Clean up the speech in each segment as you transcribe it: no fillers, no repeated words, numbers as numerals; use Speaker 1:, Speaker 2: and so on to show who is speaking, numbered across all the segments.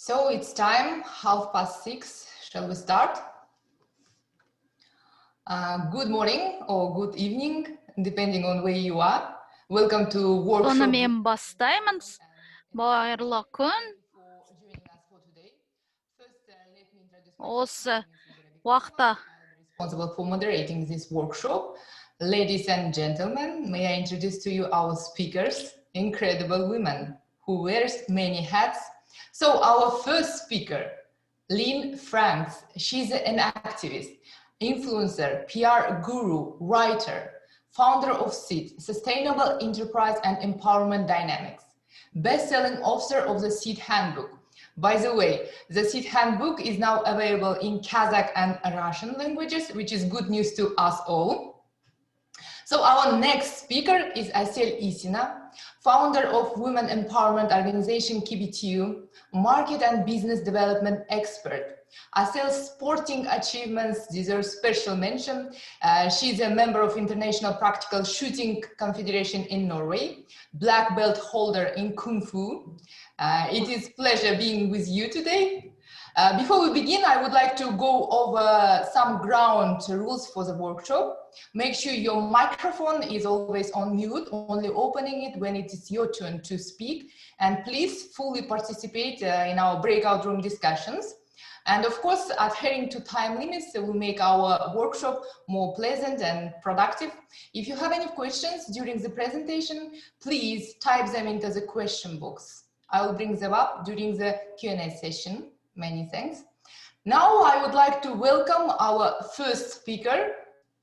Speaker 1: So it's time, 6:30. Shall we start? Good morning or good evening, depending on where you are. Welcome to workshop.
Speaker 2: Сонымен бастаймыз. Барлы күн. Осы уақытта.
Speaker 1: Responsible for moderating this workshop. Ladies and gentlemen, may I introduce to you our speakers, incredible women who wears many hats. So our first speaker, Lynne Franks, she's an activist, influencer, PR guru, writer, founder of SEED, Sustainable Enterprise and Empowerment Dynamics, best-selling author of the SEED Handbook. By the way, the SEED Handbook is now available in Kazakh and Russian languages, which is good news to us all. So our next speaker is Assel Issina, founder of women empowerment organization KBTU, market and business development expert. Assel's sporting achievements deserve special mention. She's a member of International Practical Shooting Confederation in Norway, black belt holder in Kung Fu. It is a pleasure being with you today. Before we begin, I would like to go over some ground rules for the workshop. Make sure your microphone is always on mute, only opening it when it is your turn to speak. And please fully participate in our breakout room discussions. And of course, adhering to time limits will make our workshop more pleasant and productive. If you have any questions during the presentation, please type them into the question box. I will bring them up during the Q&A session. Many thanks. Now I would like to welcome our first speaker,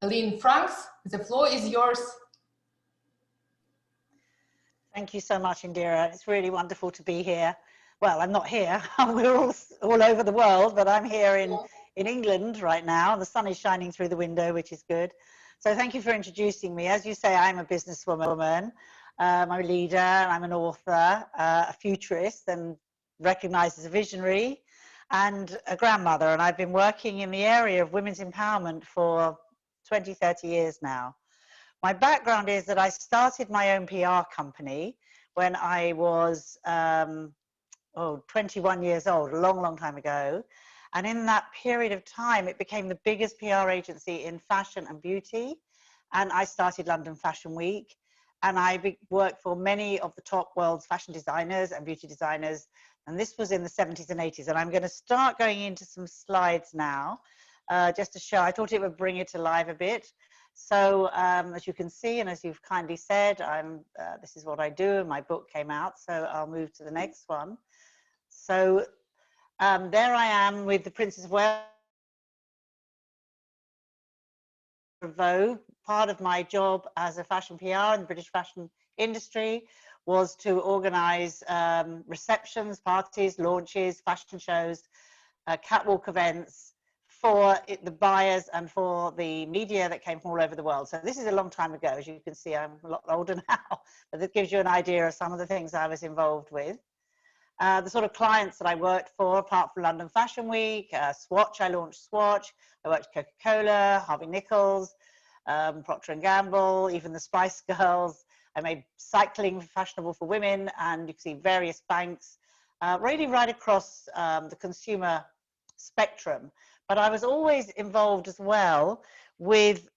Speaker 1: Lynne Franks. The floor is yours.
Speaker 3: Thank you so much, Indira. It's really wonderful to be here. Well, I'm not here. We're all over the world, but I'm here in England right now. The sun is shining through the window, which is good. So thank you for introducing me. As you say, I'm a businesswoman. I'm a leader, I'm an author, a futurist, and recognized as a visionary, and a grandmother. And I've been working in the area of women's empowerment for 20, 30 years now. My background is that I started my own PR company when I was 21 years old, a long, long time ago. And in that period of time, it became the biggest PR agency in fashion and beauty. And I started London Fashion Week. And I worked for many of the top world's fashion designers and beauty designers. And this was in the 70s and 80s. And I'm going to start going into some slides now, just to show. I thought it would bring it to life a bit. So as you can see, and as you've kindly said, this is what I do, and my book came out. So I'll move to the next one. So there I am with the Princess of Wales. Part of my job as a fashion PR in the British fashion industry was to organize receptions, parties, launches, fashion shows, catwalk events for the buyers and for the media that came from all over the world. So this is a long time ago. As you can see, I'm a lot older now, but this gives you an idea of some of the things I was involved with. The sort of clients that I worked for, apart from London Fashion Week, Swatch, I launched Swatch, I worked with Coca-Cola, Harvey Nichols, Procter & Gamble, even the Spice Girls. I made cycling fashionable for women, and you can see various banks, really right across the consumer spectrum. But I was always involved as well with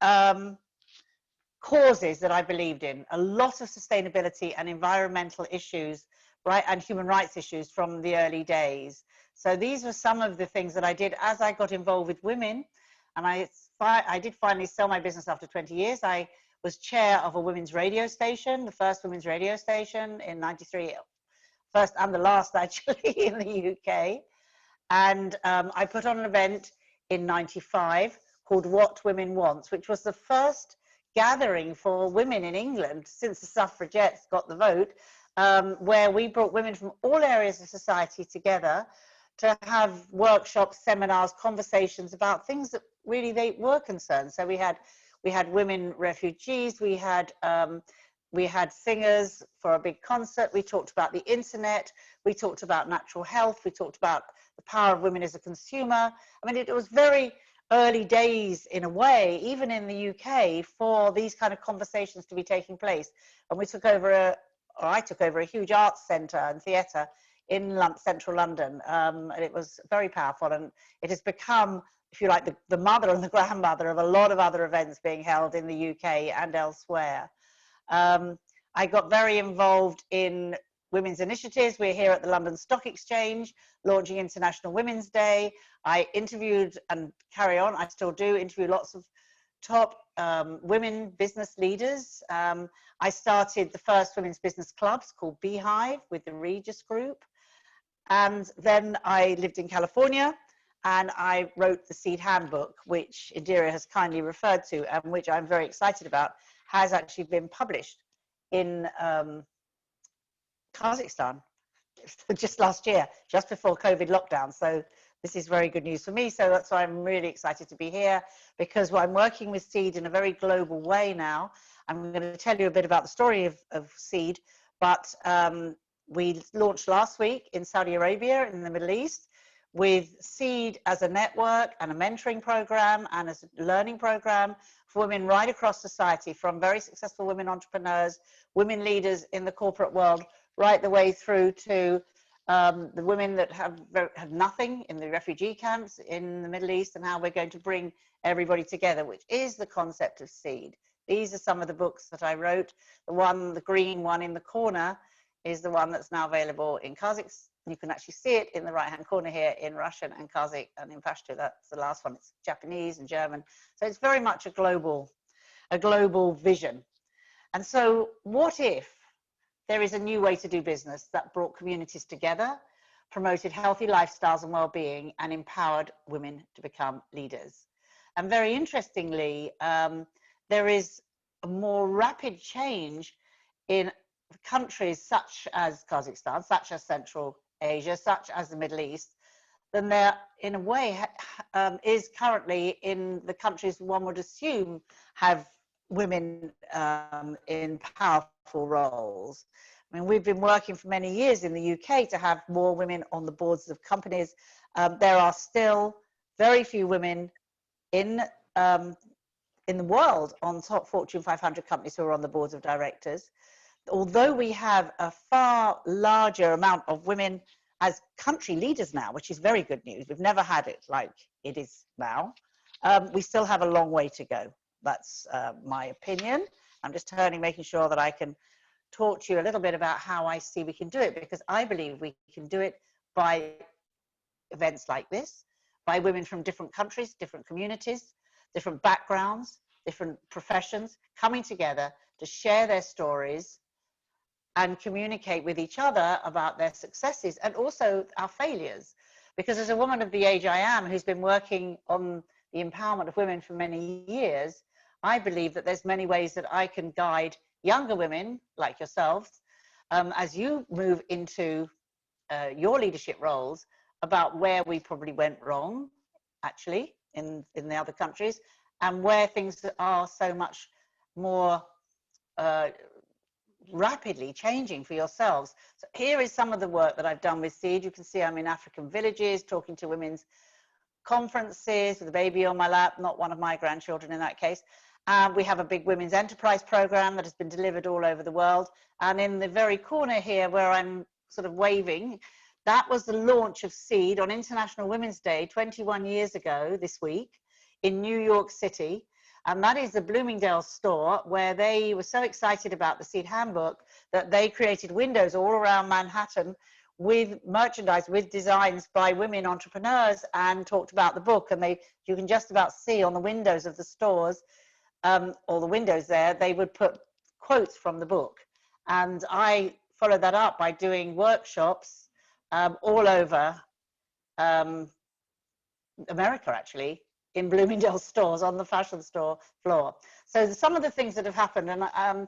Speaker 3: causes that I believed in, a lot of sustainability and environmental issues, right, and human rights issues from the early days. So these were some of the things that I did as I got involved with women. And I did finally sell my business after 20 years. I was chair of a women's radio station, the first women's radio station in '93, first and the last actually in the UK. And I put on an event in '95 called What Women Want, which was the first gathering for women in England since the suffragettes got the vote, where we brought women from all areas of society together to have workshops, seminars, conversations about things that really they were concerned. So we had women refugees, we had singers for a big concert, we talked about the internet, we talked about natural health, we talked about the power of women as a consumer. I mean, it was very early days in a way, even in the UK, for these kind of conversations to be taking place. And we took over I took over a huge arts centre and theatre in central London. And it was very powerful, and it has become, if you like, the mother and the grandmother of a lot of other events being held in the UK and elsewhere. I got very involved in women's initiatives. We're here at the London Stock Exchange launching International Women's Day. I interviewed, and carry on, I still do interview lots of top women business leaders. I started the first women's business clubs called Beehive with the Regis Group. And then I lived in California, and I wrote the Seed Handbook, which Indira has kindly referred to, and which I'm very excited about, has actually been published in Kazakhstan just last year, just before COVID lockdown. So this is very good news for me. So that's why I'm really excited to be here, because I'm working with Seed in a very global way now. I'm going to tell you a bit about the story of Seed, but we launched last week in Saudi Arabia in the Middle East with Seed as a network and a mentoring program and as a learning program for women right across society, from very successful women entrepreneurs, women leaders in the corporate world, right the way through to the women that have nothing in the refugee camps in the Middle East, and how we're going to bring everybody together, which is the concept of Seed. These are some of the books that I wrote. The green one in the corner is the one that's now available in Kazakh. You can actually see it in the right-hand corner here in Russian and Kazakh and in Pashto. That's the last one. It's Japanese and German. So it's very much a global vision. And so what if there is a new way to do business that brought communities together, promoted healthy lifestyles and well-being, and empowered women to become leaders? And very interestingly, there is a more rapid change in countries such as Kazakhstan, such as Central Asia, such as the Middle East, than there, in a way, is currently in the countries one would assume have women in powerful roles. I mean, we've been working for many years in the UK to have more women on the boards of companies. There are still very few women in the world on top Fortune 500 companies who are on the boards of directors. Although we have a far larger amount of women as country leaders now, which is very good news. We've never had it like it is now. We still have a long way to go. That's my opinion. I'm just making sure that I can talk to you a little bit about how I see we can do it, because I believe we can do it by events like this, by women from different countries, different communities, different backgrounds, different professions, coming together to share their stories and communicate with each other about their successes and also our failures. Because as a woman of the age I am, who's been working on the empowerment of women for many years, I believe that there's many ways that I can guide younger women like yourselves as you move into your leadership roles, about where we probably went wrong, actually, in the other countries, and where things are so much more rapidly changing for yourselves. So here is some of the work that I've done with Seed. You can see I'm in African villages talking to women's conferences with a baby on my lap, not one of my grandchildren in that case. We have a big women's enterprise program that has been delivered all over the world. And in the very corner here where I'm sort of waving, that was the launch of Seed on International Women's Day 21 years ago this week in New York City. And that is the Bloomingdale's store, where they were so excited about the Seed Handbook that they created windows all around Manhattan with merchandise, with designs by women entrepreneurs, and talked about the book. And you can just about see on the windows of the stores, or the windows there, they would put quotes from the book. And I followed that up by doing workshops all over America, actually, in Bloomingdale's stores on the fashion store floor. So some of the things that have happened, and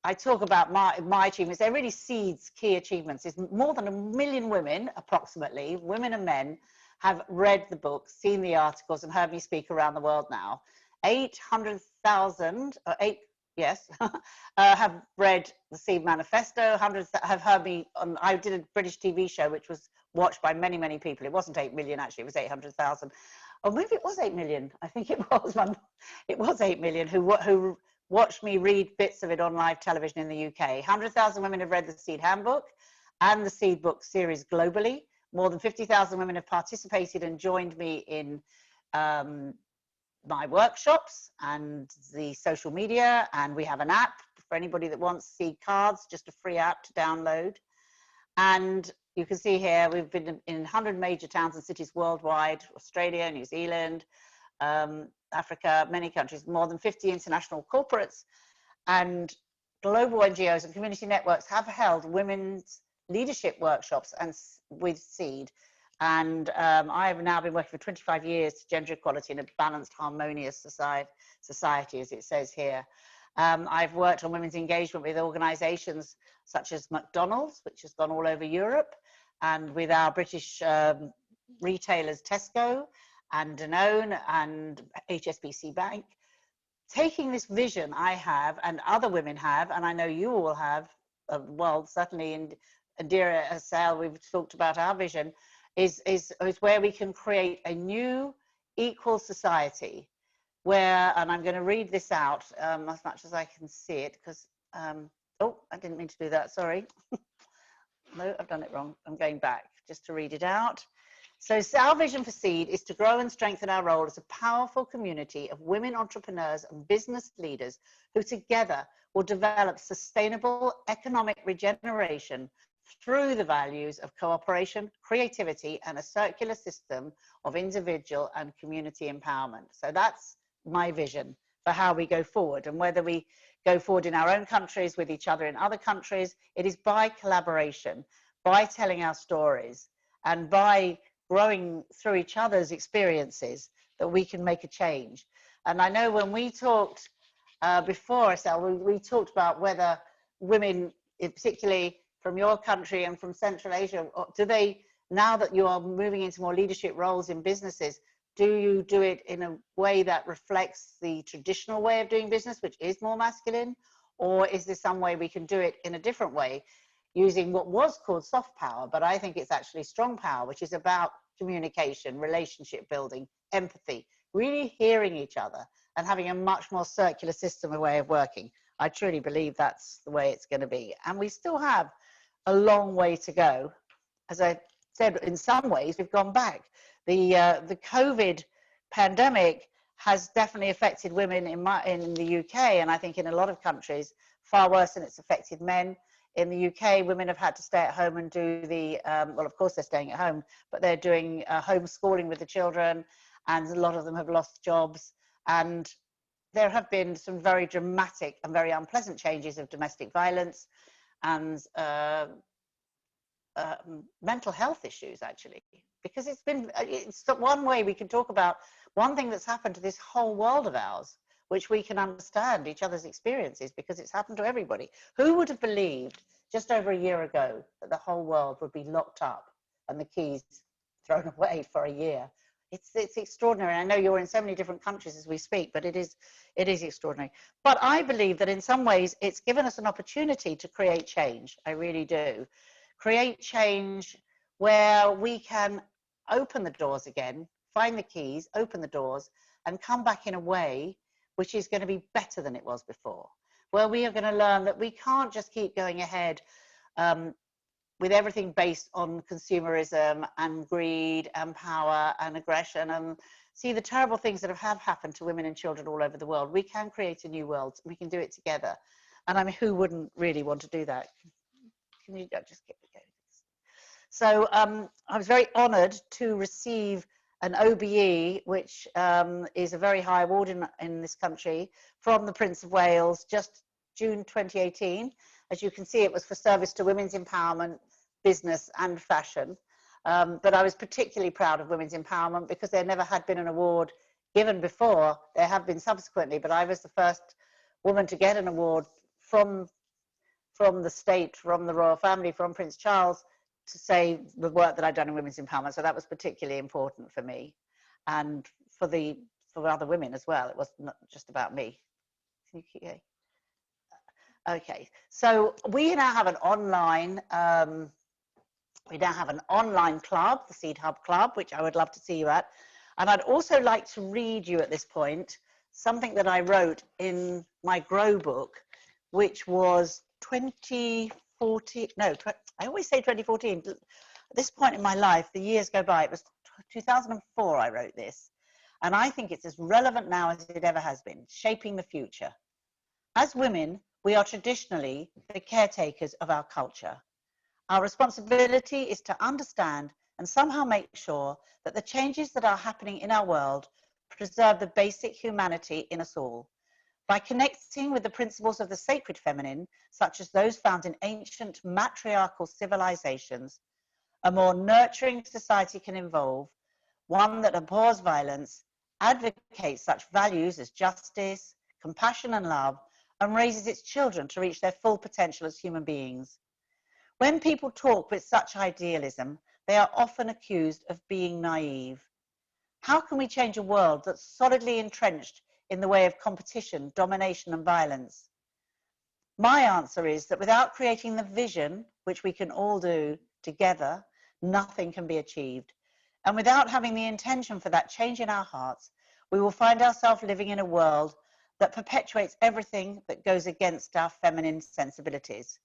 Speaker 3: I talk about my achievements, they're really Seed's key achievements. Is more than 1 million women, approximately, women and men, have read the book, seen the articles, and heard me speak around the world now. 800,000, have read the Seed Manifesto. Hundreds have heard me on. I did a British TV show which was watched by many, many people. It wasn't 8 million actually; it was 800,000. Or maybe it was 8 million. I think it was. It was 8 million who watched me read bits of it on live television in the UK. 100,000 women have read the Seed Handbook, and the Seed Book series globally. More than 50,000 women have participated and joined me in my workshops and the social media, and we have an app for anybody that wants Seed Cards, just a free app to download. And you can see here, we've been in 100 major towns and cities worldwide, Australia, New Zealand, Africa, many countries, more than 50 international corporates and global NGOs and community networks have held women's leadership workshops and with Seed. And I have now been working for 25 years to gender equality in a balanced, harmonious society, as it says here. I've worked on women's engagement with organizations such as McDonald's, which has gone all over Europe, and with our British retailers Tesco and Danone and HSBC Bank. Taking this vision I have and other women have, and I know you all have, well, certainly in Indira, Assel, we've talked about our vision, is where we can create a new equal society where, and I'm going to read this out as much as I can see it, because, oh, I didn't mean to do that, sorry. No, I've done it wrong. I'm going back just to read it out. So our vision for Seed is to grow and strengthen our role as a powerful community of women entrepreneurs and business leaders who together will develop sustainable economic regeneration through the values of cooperation, creativity, and a circular system of individual and community empowerment. So that's my vision for how we go forward, and whether we go forward in our own countries, with each other in other countries, it is by collaboration, by telling our stories, and by growing through each other's experiences that we can make a change. And I know when we talked before, Assel, we talked about whether women, particularly from your country and from Central Asia, do they, now that you are moving into more leadership roles in businesses, do you do it in a way that reflects the traditional way of doing business, which is more masculine? Or is there some way we can do it in a different way, using what was called soft power, but I think it's actually strong power, which is about communication, relationship building, empathy, really hearing each other and having a much more circular system, a way of working. I truly believe that's the way it's going to be. And we still have a long way to go. As I said, in some ways, we've gone back. The COVID pandemic has definitely affected women in the UK, and I think in a lot of countries, far worse than it's affected men. In the UK, women have had to stay at home and do the, well, of course they're staying at home, but they're doing homeschooling with the children, and a lot of them have lost jobs. And there have been some very dramatic and very unpleasant changes of domestic violence and mental health issues, actually, because it's one way we can talk about one thing that's happened to this whole world of ours, which we can understand each other's experiences, because it's happened to everybody. Who would have believed just over a year ago that the whole world would be locked up and the keys thrown away for a year? It's extraordinary. I know you're in so many different countries as we speak, but it is extraordinary. But I believe that in some ways it's given us an opportunity to create change. I really do. Create change where we can open the doors again, find the keys, open the doors, and come back in a way which is going to be better than it was before, where we are going to learn that we can't just keep going ahead with everything based on consumerism and greed and power and aggression and see the terrible things that have happened to women and children all over the world. We can create a new world. We can do it together. And I mean, who wouldn't really want to do that? Can you just get me going? So I was very honoured to receive an OBE, which is a very high award in this country, from the Prince of Wales, just June 2018. As you can see, it was for service to women's empowerment, business and fashion. But I was particularly proud of women's empowerment because there never had been an award given before. There have been subsequently, but I was the first woman to get an award from the state, from the royal family, from Prince Charles, to say the work that I'd done in women's empowerment. So that was particularly important for me and for other women as well. It wasn't just about me. Can you keep going? Okay, so we now have an online club, the Seed Hub Club, which I would love to see you at. And I'd also like to read you at this point something that I wrote in my Grow book, which was 25 2014, no, I always say 2014. At this point in my life, the years go by. It was 2004 I wrote this. And I think it's as relevant now as it ever has been, shaping the future. As women, we are traditionally the caretakers of our culture. Our responsibility is to understand and somehow make sure that the changes that are happening in our world preserve the basic humanity in us all. By connecting with the principles of the sacred feminine, such as those found in ancient matriarchal civilizations, a more nurturing society can evolve, one that abhors violence, advocates such values as justice, compassion and love, and raises its children to reach their full potential as human beings. When people talk with such idealism, they are often accused of being naive. How can we change a world that's solidly entrenched in the way of competition, domination, and violence? My answer is that without creating the vision, which we can all do together, nothing can be achieved. And without having the intention for that change in our hearts, we will find ourselves living in a world that perpetuates everything that goes against our feminine sensibilities.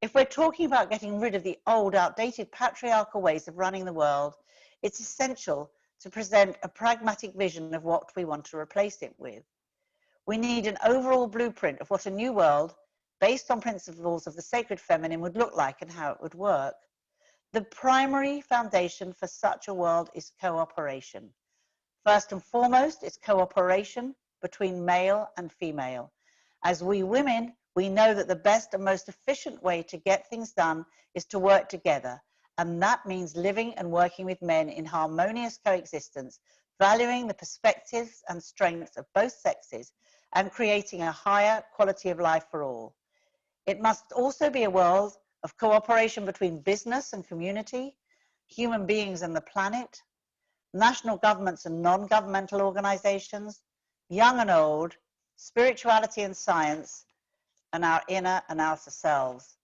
Speaker 3: If we're talking about getting rid of the old, outdated patriarchal ways of running the world, it's essential to present a pragmatic vision of what we want to replace it with. We need an overall blueprint of what a new world, based on principles of the sacred feminine, would look like and how it would work. The primary foundation for such a world is cooperation. First and foremost, it's cooperation between male and female. As we women, we know that the best and most efficient way to get things done is to work together. And that means living and working with men in harmonious coexistence, valuing the perspectives and strengths of both sexes and creating a higher quality of life for all. It must also be a world of cooperation between business and community, human beings and the planet, national governments and non-governmental organizations, young and old, spirituality and science, and our inner and outer selves.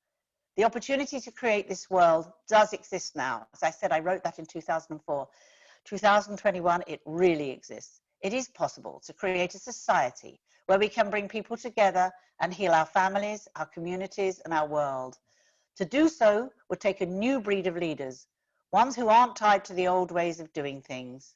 Speaker 3: The opportunity to create this world does exist now. As I said, I wrote that in 2004. 2021, it really exists. It is possible to create a society where we can bring people together and heal our families, our communities, and our world. To do so would take a new breed of leaders, ones who aren't tied to the old ways of doing things.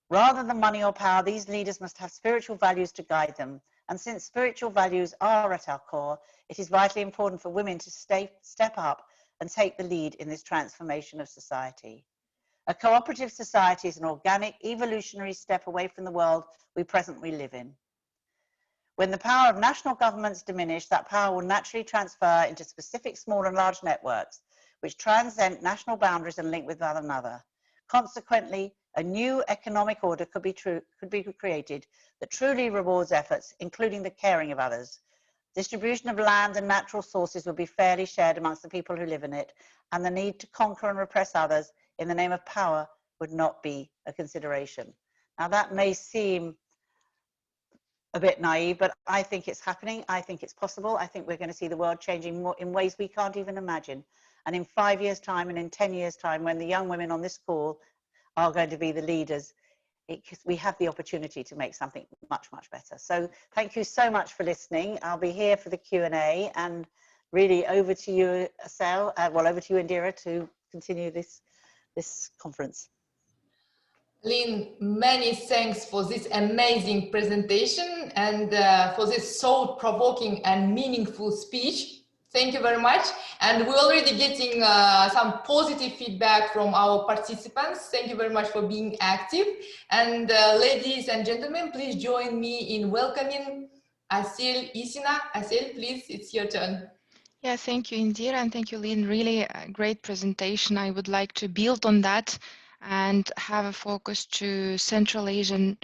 Speaker 3: Rather than money or power, these leaders must have spiritual values to guide them. And since spiritual values are at our core, it is vitally important for women to step up and take the lead in this transformation of society. A cooperative society is an organic, evolutionary step away from the world we presently live in. When the power of national governments diminish, that power will naturally transfer into specific small and large networks, which transcend national boundaries and link with one another. Consequently, a new economic order could be created that truly rewards efforts, including the caring of others. Distribution of land and natural sources would be fairly shared amongst the people who live in it, and the need to conquer and repress others in the name of power would not be a consideration. Now that may seem a bit naive, but I think it's happening. I think it's possible. I think we're going to see the world changing more in ways we can't even imagine. And in 5 years' time and in 10 years' time, when the young women on this call are going to be the leaders, we have the opportunity to make something much, much better. So thank you so much for listening. I'll be here for the Q&A, and really over to you, Assel, well, over to you, Indira, to continue this conference.
Speaker 1: Lynne, many thanks for this amazing presentation and for this thought-provoking and meaningful speech. Thank you very much. And we're already getting some positive feedback from our participants. Thank you very much for being active. And ladies and gentlemen, please join me in welcoming Assel, Issina. Assel, please, it's your turn.
Speaker 4: Yeah, thank you, Indira, and thank you, Lynne. Really a great presentation. I would like to build on that and have a focus to Central Asian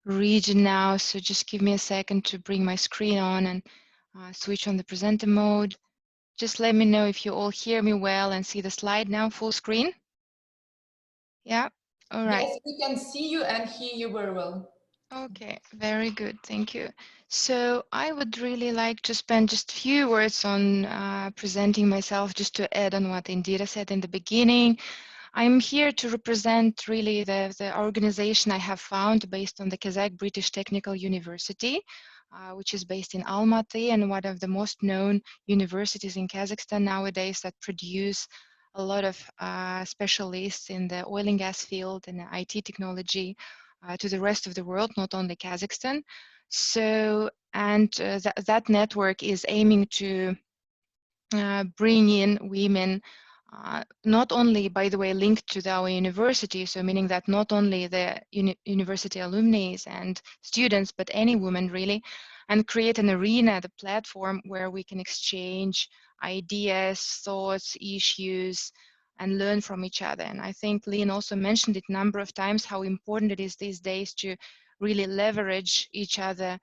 Speaker 4: region now. So just give me a second to bring my screen on and switch on the presenter mode. Just let me know if you all hear me well and see the slide now, full screen. Yeah, all right.
Speaker 1: Yes, we can see you and hear you very well.
Speaker 4: Okay, very good, thank you. So I would really like to spend just a few words on presenting myself, just to add on what Indira said in the beginning. I'm here to represent really the organization I have found based on the Kazakh British Technical University. which is based in Almaty and one of the most known universities in Kazakhstan nowadays that produce a lot of specialists in the oil and gas field and IT technology to the rest of the world, not only Kazakhstan. So, and that network is aiming to bring in women, not only, by the way, linked to our university, so meaning that not only the university alumni and students, but any woman really, and create an arena, the platform where we can exchange ideas, thoughts, issues, and learn from each other. And I think Lynne also mentioned it a number of times, how important it is these days to really leverage each other,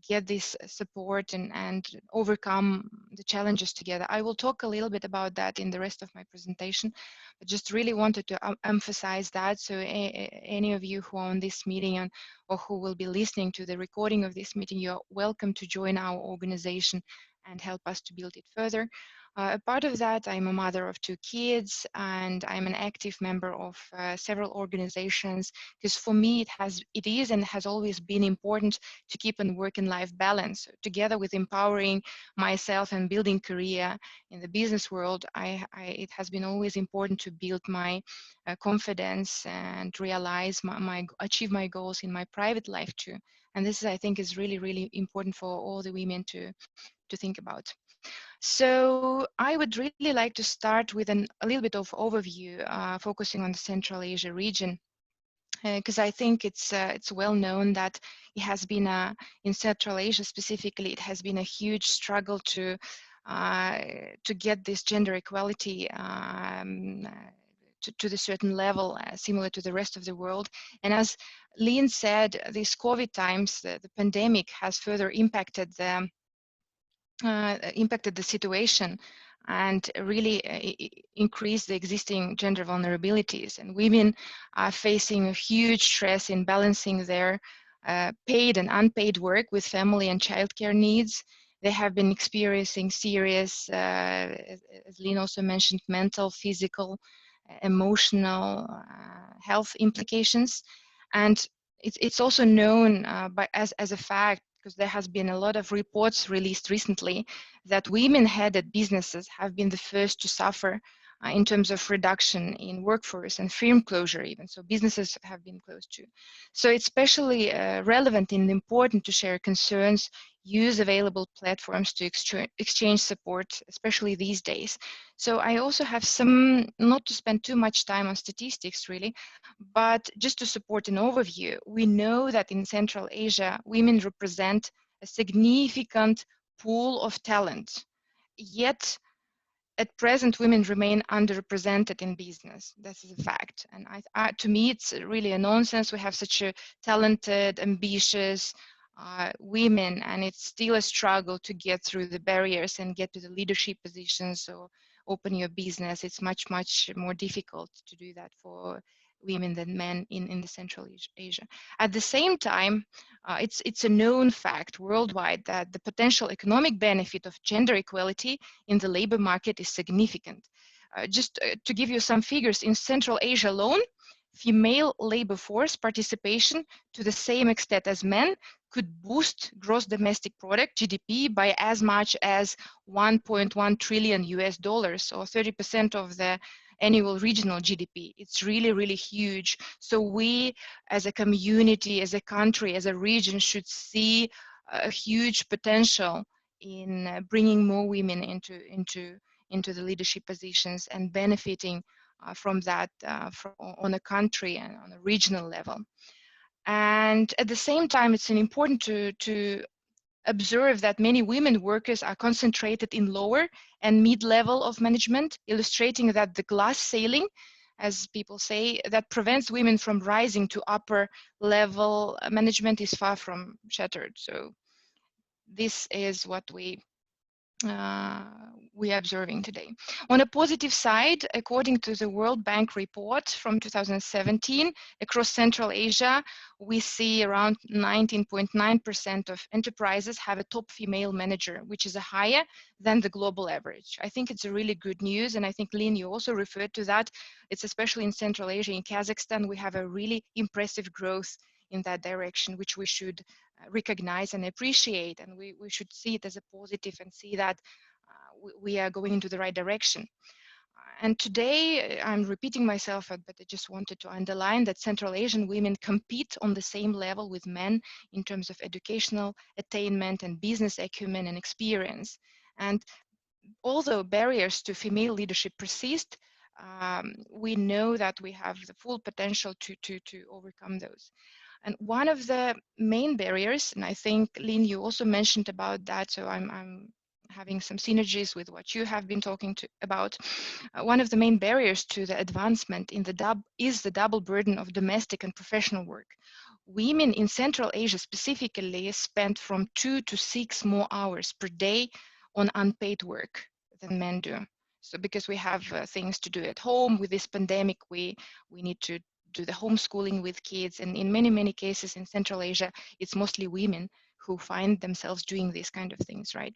Speaker 4: get this support and overcome the challenges together. I will talk a little bit about that in the rest of my presentation, but just really wanted to emphasize that. So any of you who are on this meeting or who will be listening to the recording of this meeting, you're welcome to join our organization and help us to build it further. A part of that, I'm a mother of 2 kids, and I'm an active member of several organizations, because for me it is and has always been important to keep a work and life balance. Together with empowering myself and building career in the business world, it has been always important to build my confidence and realize achieve my goals in my private life too. And this, I think, is really, really important for all the women to think about. So I would really like to start with a little bit of overview, focusing on the Central Asia region, because I think it's well known that it has been in Central Asia specifically, it has been a huge struggle to get this gender equality to the certain level, similar to the rest of the world. And as Lynne said, these COVID times, the pandemic has further impacted the situation and really increase the existing gender vulnerabilities. And women are facing a huge stress in balancing their paid and unpaid work with family and childcare needs. They have been experiencing serious, as Lynne also mentioned, mental, physical, emotional health implications. And it's also known as a fact, because there has been a lot of reports released recently, that women-headed businesses have been the first to suffer in terms of reduction in workforce and firm closure even. So businesses have been closed too. So it's especially relevant and important to share concerns, use available platforms to exchange support, especially these days. So I also have some, not to spend too much time on statistics really, but just to support an overview. We know that in Central Asia, women represent a significant pool of talent, yet at present, women remain underrepresented in business. This is a fact. And to me, it's really a nonsense. We have such a talented, ambitious women, and it's still a struggle to get through the barriers and get to the leadership positions or open your business. It's much, much more difficult to do that for women than men in the Central Asia. At the same time, it's a known fact worldwide that the potential economic benefit of gender equality in the labor market is significant. Just to give you some figures, in Central Asia alone, female labor force participation to the same extent as men could boost gross domestic product GDP by as much as 1.1 trillion US dollars, or 30% of the annual regional GDP. It's really, really huge. So we as a community, as a country, as a region should see a huge potential in bringing more women into the leadership positions and benefiting from that on a country and on a regional level. And at the same time, it's important to observe that many women workers are concentrated in lower and mid-level of management, illustrating that the glass ceiling, as people say, that prevents women from rising to upper level management is far from shattered. So this is what we are observing today. On a positive side, according to the World Bank report from 2017, across Central Asia, we see around 19.9% of enterprises have a top female manager, which is higher than the global average. I think it's a really good news, and I think, Lynne, you also referred to that. It's especially in Central Asia, in Kazakhstan, we have a really impressive growth in that direction, which we should recognize and appreciate, and we should see it as a positive and see that we are going into the right direction. And today, I'm repeating myself, but I just wanted to underline that Central Asian women compete on the same level with men in terms of educational attainment and business acumen and experience. And although barriers to female leadership persist, we know that we have the full potential to overcome those. And one of the main barriers, and I think, Lynne, you also mentioned about that, so I'm having some synergies with what you have been talking about. One of the main barriers to the advancement in is the double burden of domestic and professional work. Women in Central Asia specifically spend from 2 to 6 more hours per day on unpaid work than men do. So because we have things to do at home with this pandemic, we need to do the homeschooling with kids, and in many cases in Central Asia, it's mostly women who find themselves doing these kind of things, right?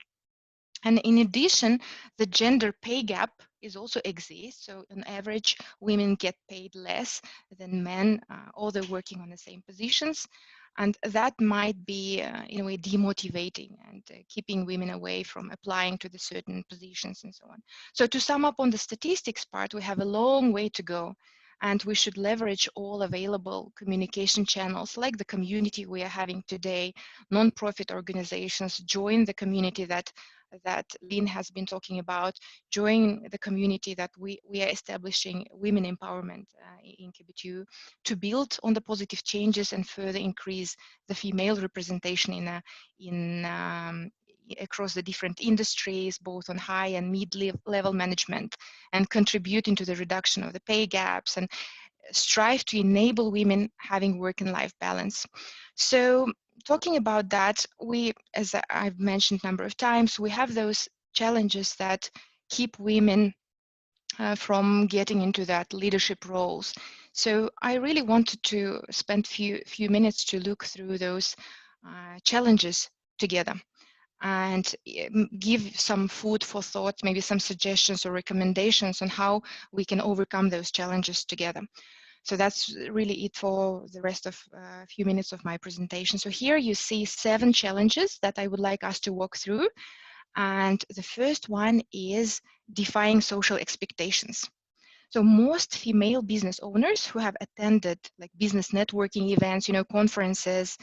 Speaker 4: And in addition, the gender pay gap is also exists. So on average, women get paid less than men, although working on the same positions. And that might be, in a way, demotivating and keeping women away from applying to the certain positions and so on. So to sum up on the statistics part, we have a long way to go. And we should leverage all available communication channels like the community we are having today, non-profit organizations, join the community that Lynne has been talking about, join the community that we are establishing women empowerment in KBTU to build on the positive changes and further increase the female representation across the different industries, both on high and mid-level management, and contributing to the reduction of the pay gaps and strive to enable women having work and life balance. So talking about that, as I've mentioned a number of times, we have those challenges that keep women from getting into that leadership roles. So I really wanted to spend few minutes to look through those challenges together and give some food for thought, maybe some suggestions or recommendations on how we can overcome those challenges together. So that's really it for the rest of a few minutes of my presentation. So here you see 7 challenges that I would like us to walk through. And the first one is defying social expectations. So most female business owners who have attended like business networking events, conferences,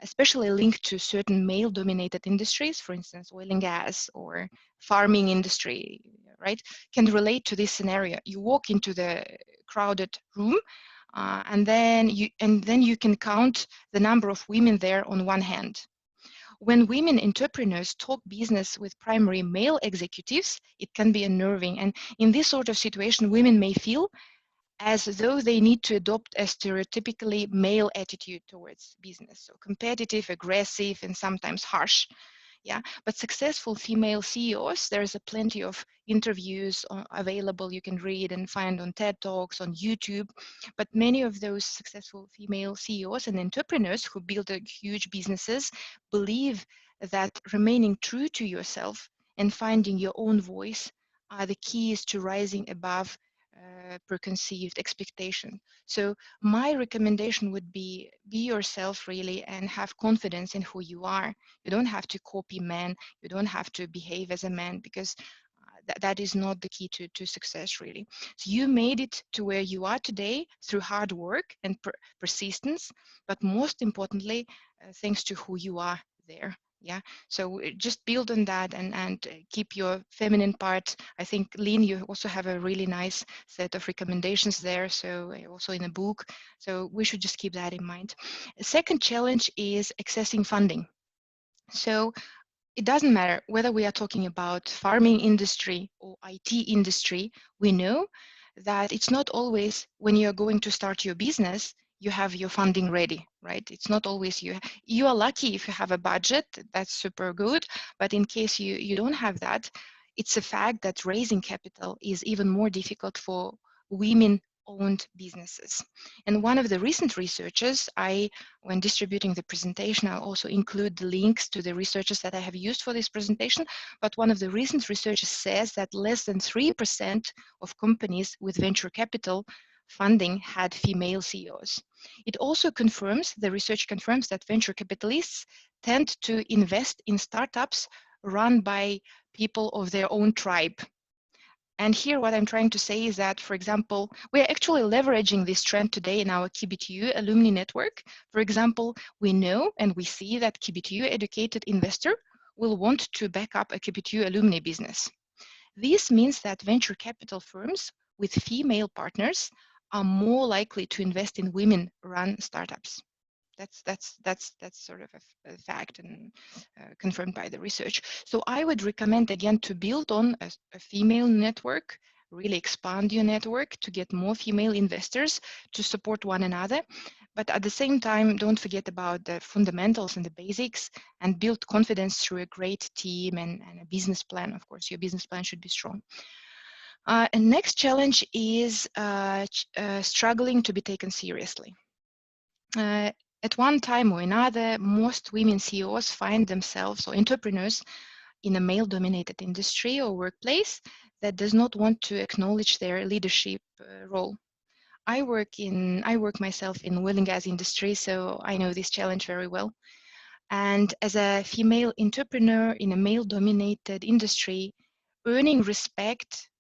Speaker 4: especially linked to certain male-dominated industries, for instance, oil and gas or farming industry, right, can relate to this scenario. You walk into the crowded room, and then you can count the number of women there on one hand. When women entrepreneurs talk business with primary male executives, it can be unnerving. And in this sort of situation, women may feel as though they need to adopt a stereotypically male attitude towards business. So competitive, aggressive, and sometimes harsh. Yeah, but successful female CEOs, there's a plenty of interviews available you can read and find on TED Talks, on YouTube. But many of those successful female CEOs and entrepreneurs who build huge businesses believe that remaining true to yourself and finding your own voice are the keys to rising above preconceived expectation. So my recommendation would be yourself really and have confidence in who you are. You don't have to copy men. You don't have to behave as a man because that is not the key to success really. So you made it to where you are today through hard work and persistence, but most importantly, thanks to who you are there. Yeah, so just build on that and keep your feminine part. I think, Lynne, you also have a really nice set of recommendations there, so also in a book. So we should just keep that in mind. The second challenge is accessing funding. So it doesn't matter whether we are talking about farming industry or IT industry, we know that it's not always when you're going to start your business, you have your funding ready, right? It's not always you are lucky if you have a budget, that's super good. But in case you don't have that, it's a fact that raising capital is even more difficult for women-owned businesses. And one of the recent researchers, when distributing the presentation, I'll also include the links to the researchers that I have used for this presentation. But one of the recent researchers says that less than 3% of companies with venture capital funding had female CEOs. It also confirms, the research confirms that venture capitalists tend to invest in startups run by people of their own tribe. And here what I'm trying to say is that, for example, we're actually leveraging this trend today in our KBTU alumni network. For example, we know and we see that KBTU educated investor will want to back up a KBTU alumni business. This means that venture capital firms with female partners are more likely to invest in women-run startups. That's sort of a fact and confirmed by the research. So I would recommend again to build on a female network, really expand your network to get more female investors to support one another. But at the same time, don't forget about the fundamentals and the basics and build confidence through a great team and a business plan. Of course, your business plan should be strong. And next challenge is struggling to be taken seriously. At one time or another, most women CEOs find themselves, or entrepreneurs, in a male-dominated industry or workplace that does not want to acknowledge their leadership role. I work myself in oil and gas industry, so I know this challenge very well. And as a female entrepreneur in a male-dominated industry, earning respect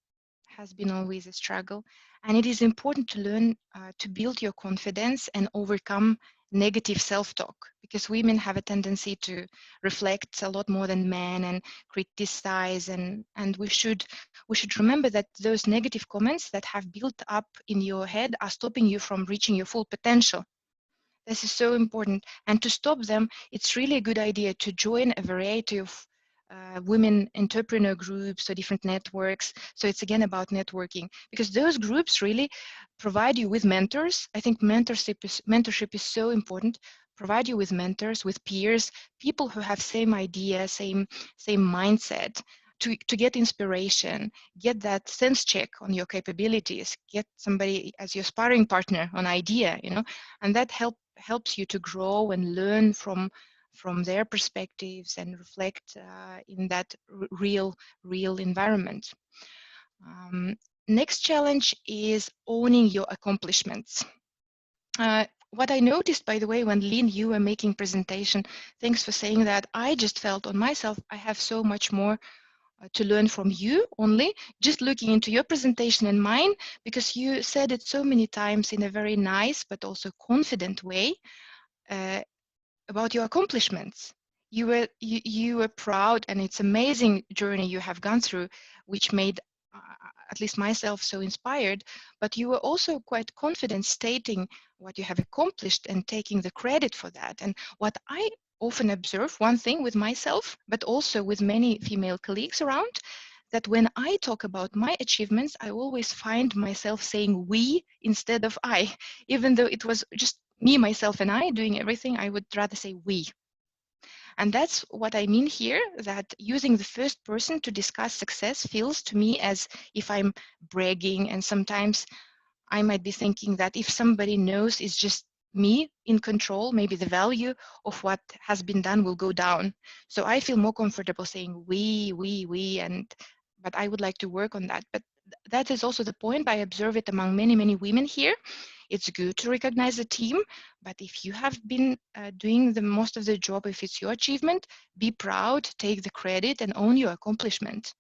Speaker 4: has been always a struggle. And it is important to learn to build your confidence and overcome negative self-talk, because women have a tendency to reflect a lot more than men and criticize, and we should remember that those negative comments that have built up in your head are stopping you from reaching your full potential. This is so important, and to stop them, it's really a good idea to join a variety of women entrepreneur groups or different networks. So it's again about networking, because those groups really provide you with mentors. I think mentorship is so important. Provide you with mentors, with peers, people who have same idea, same mindset, to get inspiration, get that sense check on your capabilities, get somebody as your sparring partner on idea, and that helps you to grow and learn from their perspectives and reflect in that real environment. Next challenge is owning your accomplishments. What I noticed, by the way, when Lynne, you were making presentation, thanks for saying that, I just felt on myself, I have so much more to learn from you only, just looking into your presentation and mine, because you said it so many times in a very nice but also confident way about your accomplishments. You were proud, and it's amazing journey you have gone through, which made at least myself so inspired, but you were also quite confident stating what you have accomplished and taking the credit for that. And what I often observe, one thing with myself, but also with many female colleagues around, that when I talk about my achievements, I always find myself saying we instead of I, even though it was just me, myself, and I doing everything, I would rather say we. And that's what I mean here, that using the first person to discuss success feels to me as if I'm bragging, and sometimes I might be thinking that if somebody knows it's just me in control, maybe the value of what has been done will go down. So I feel more comfortable saying we, but I would like to work on that. But that is also the point. I observe it among many, many women here. It's good to recognize the team, but if you have been doing the most of the job, if it's your achievement, be proud, take the credit, and own your accomplishment.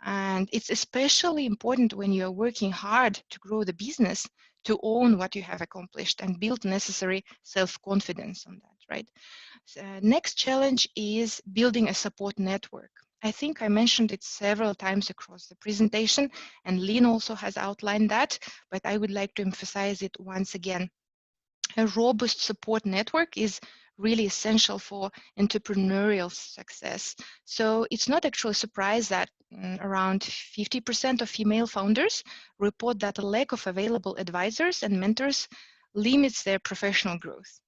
Speaker 4: And it's especially important when you're working hard to grow the business to own what you have accomplished and build necessary self-confidence on that, right? Next challenge is building a support network. I think I mentioned it several times across the presentation, and Lynne also has outlined that, but I would like to emphasize it once again. A robust support network is really essential for entrepreneurial success. So it's not actually a surprise that around 50% of female founders report that a lack of available advisors and mentors limits their professional growth.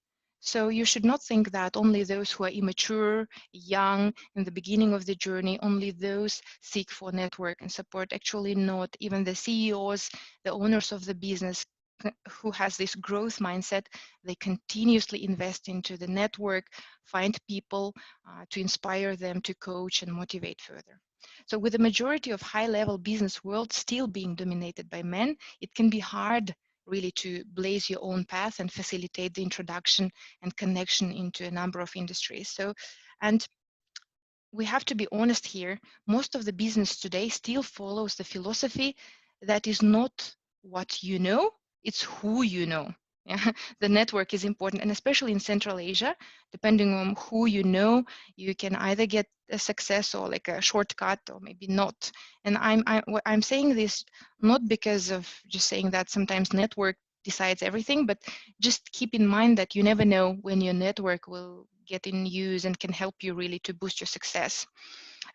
Speaker 4: So you should not think that only those who are immature, young, in the beginning of the journey, only those seek for network and support. Actually not. Even the CEOs, the owners of the business who has this growth mindset, they continuously invest into the network, find people to inspire them, to coach and motivate further. So with the majority of high-level business world still being dominated by men, it can be hard really to blaze your own path and facilitate the introduction and connection into a number of industries. So, and we have to be honest here, most of the business today still follows the philosophy that is not what you know, it's who you know. Yeah, the network is important, and especially in Central Asia, depending on who you know, you can either get a success or like a shortcut, or maybe not. And I'm saying this not because of just saying that sometimes network decides everything, but just keep in mind that you never know when your network will get in use and can help you really to boost your success.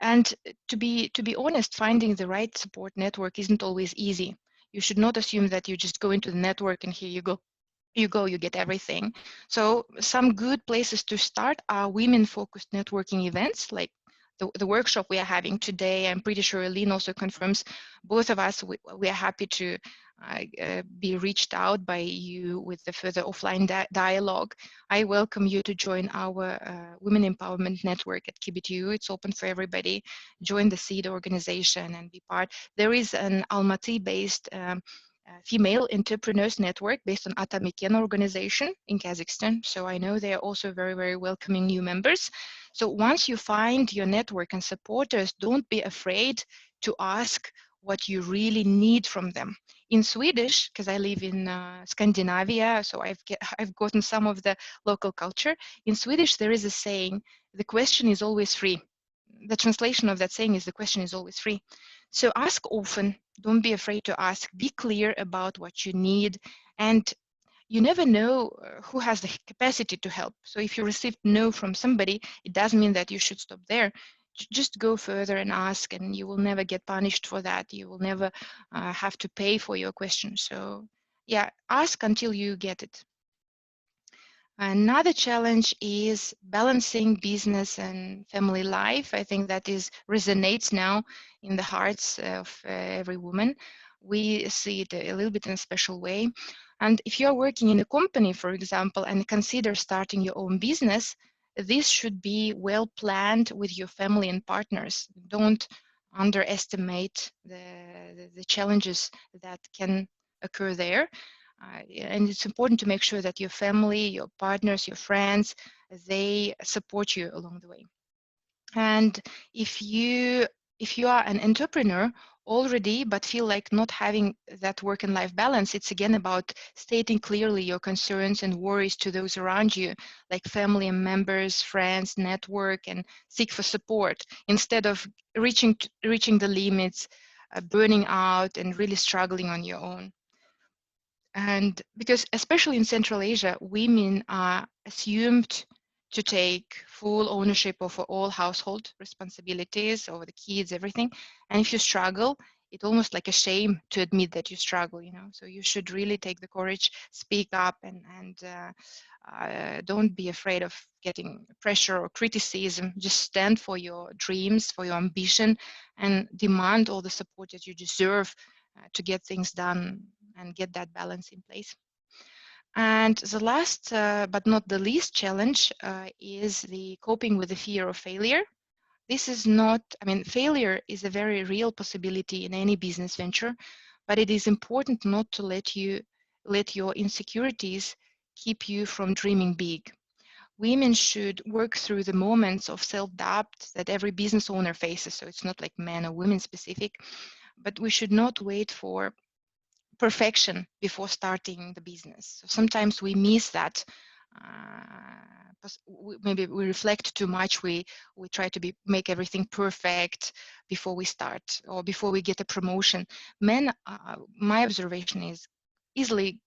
Speaker 4: And to be honest, finding the right support network isn't always easy. You should not assume that you just go into the network and here you go, you get everything. So some good places to start are women-focused networking events, like the workshop we are having today. I'm pretty sure Lynne also confirms. Both of us, we are happy to be reached out by you with the further offline dialogue. I welcome you to join our Women Empowerment Network at KBTU. It's open for everybody. Join the SEED organization and be part. There is an Almaty-based female entrepreneurs network based on Atamiken organization in Kazakhstan. So I know they are also very, very welcoming new members. So once you find your network and supporters, don't be afraid to ask what you really need from them. In Swedish, because I live in Scandinavia, so I've gotten some of the local culture. In Swedish, there is a saying, the question is always free. The translation of that saying is the question is always free. So ask often, don't be afraid to ask, be clear about what you need, and you never know who has the capacity to help. So if you received no from somebody, it doesn't mean that you should stop there. Just go further and ask, and you will never get punished for that. You will never have to pay for your question. So yeah, ask until you get it. Another challenge is balancing business and family life. I think that resonates now in the hearts of every woman. We see it a little bit in a special way. And if you're working in a company, for example, and consider starting your own business, this should be well planned with your family and partners. Don't underestimate the challenges that can occur there. And it's important to make sure that your family, your partners, your friends, they support you along the way. And if you are an entrepreneur already but feel like not having that work and life balance, it's again about stating clearly your concerns and worries to those around you, like family and members, friends, network, and seek for support instead of reaching the limits, burning out, and really struggling on your own. And because especially in Central Asia, women are assumed to take full ownership of all household responsibilities over the kids, everything. And if you struggle, it's almost like a shame to admit that you struggle, you know. So you should really take the courage, speak up, and don't be afraid of getting pressure or criticism. Just stand for your dreams, for your ambition, and demand all the support that you deserve to get things done and get that balance in place. And the last but not the least challenge is the coping with the fear of failure. This is not, I mean, failure is a very real possibility in any business venture, but it is important not to let your insecurities keep you from dreaming big. Women should work through the moments of self-doubt that every business owner faces. So it's not like men or women specific, but we should not wait for perfection before starting the business. So sometimes we miss that. Maybe we reflect too much. We try to make everything perfect before we start or before we get a promotion. Men, my observation is, easily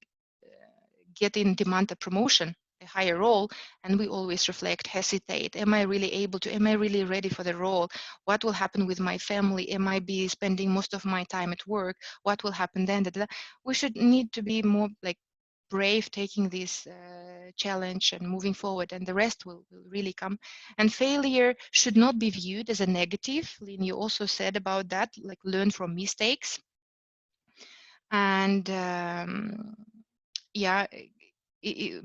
Speaker 4: get in demand a promotion, a higher role, and we always reflect, hesitate. Am I really able to? Am I really ready for the role? What will happen with my family? Am I be spending most of my time at work? What will happen then? We should need to be more like brave, taking this challenge and moving forward, and the rest will really come. And failure should not be viewed as a negative. Lynne, you also said about that, like learn from mistakes. And yeah,